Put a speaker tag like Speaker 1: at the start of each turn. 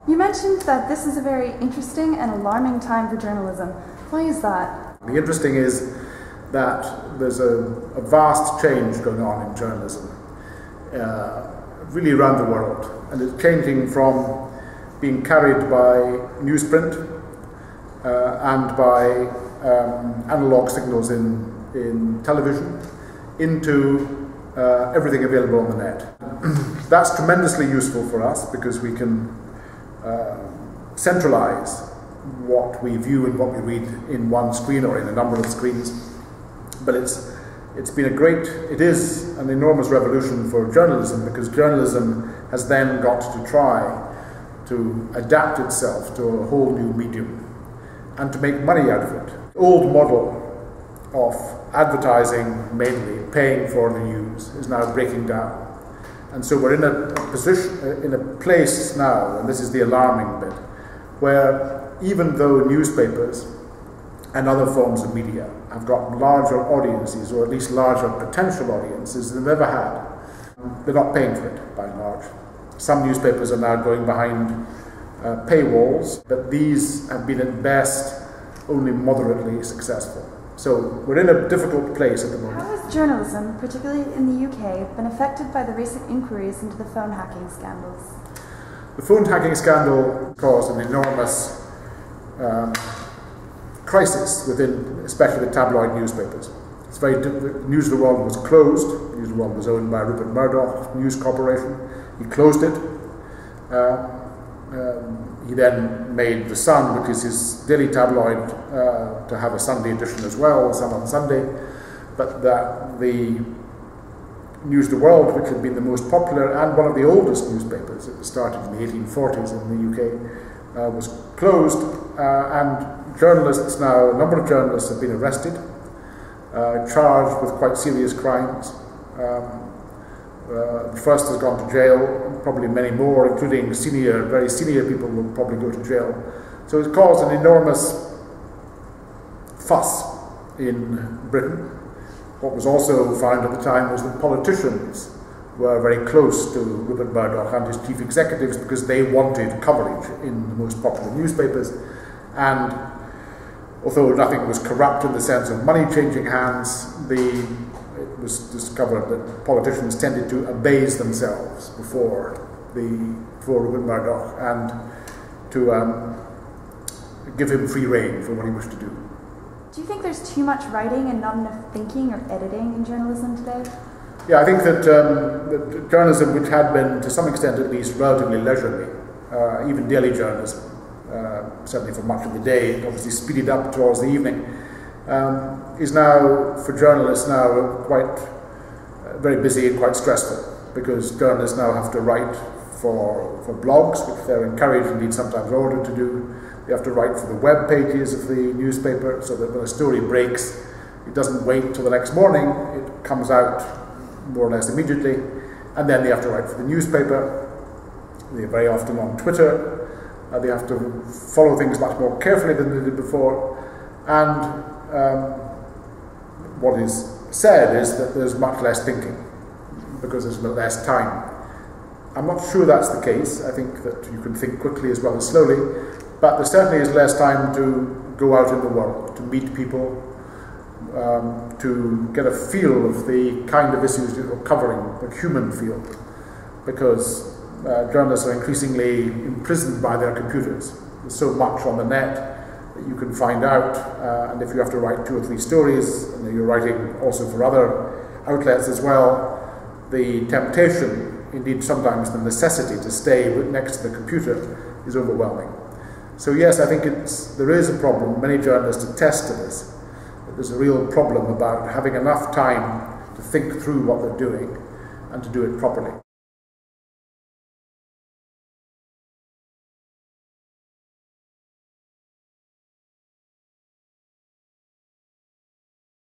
Speaker 1: You mentioned that this is a very interesting and alarming time for journalism. Why is that?
Speaker 2: The interesting is that there's a vast change going on in journalism, really around the world, and it's changing from being carried by newsprint and by analog signals in television into everything available on the net. That's tremendously useful for us because we can centralize what we view and what we read in one screen or in a number of screens. But it is an enormous revolution for journalism, because journalism has then got to try to adapt itself to a whole new medium and to make money out of it. The old model of advertising, mainly paying for the news, is now breaking down. And so we're in a place now, and this is the alarming bit, where even though newspapers and other forms of media have got larger audiences, or at least larger potential audiences than they've ever had, they're not paying for it, by and large. Some newspapers are now going behind paywalls, but these have been at best only moderately successful. So we're in a difficult place at the moment.
Speaker 1: How has journalism, particularly in the UK, been affected by the recent inquiries into the phone hacking scandals?
Speaker 2: The phone hacking scandal caused an enormous crisis within, especially the tabloid newspapers. It's very News of the World was closed. News of the World was owned by Rupert Murdoch News Corporation. He closed it. He then made The Sun, which is his daily tabloid, to have a Sunday edition as well, some on Sunday. But the News of the World, which had been the most popular and one of the oldest newspapers, it was started in the 1840s in the UK, was closed, and journalists now, a number of journalists have been arrested, charged with quite serious crimes. The first has gone to jail, probably many more, including very senior people will probably go to jail. So it's caused an enormous fuss in Britain. What was also found at the time was that politicians were very close to Rupert Murdoch and his chief executives because they wanted coverage in the most popular newspapers. And although nothing was corrupt in the sense of money changing hands, it was discovered that politicians tended to abase themselves before Rupert Murdoch and to give him free rein for what he wished to do.
Speaker 1: Do you think there's too much writing and not enough thinking or editing in journalism today?
Speaker 2: Yeah, I think that journalism, which had been to some extent at least relatively leisurely, even daily journalism, certainly for much of the day, obviously speeded up towards the evening, is now, for journalists now, quite very busy and quite stressful, because journalists now have to write for blogs, which they're encouraged, indeed sometimes ordered to do. They have to write for the web pages of the newspaper, so that when a story breaks, it doesn't wait till the next morning, it comes out more or less immediately, and then they have to write for the newspaper. They're very often on Twitter. They have to follow things much more carefully than they did before, and what is said is that there's much less thinking because there's less time. I'm not sure that's the case. I think that you can think quickly as well as slowly, but there certainly is less time to go out in the world, to meet people, to get a feel of the kind of issues that we're covering, the human field, because journalists are increasingly imprisoned by their computers. There's so much on the net that you can find out, and if you have to write 2 or 3 stories, and you're writing also for other outlets as well, the temptation, indeed sometimes the necessity to stay next to the computer is overwhelming. So yes, I think there is a problem. Many journalists attest to this, that there's a real problem about having enough time to think through what they're doing and to do it properly.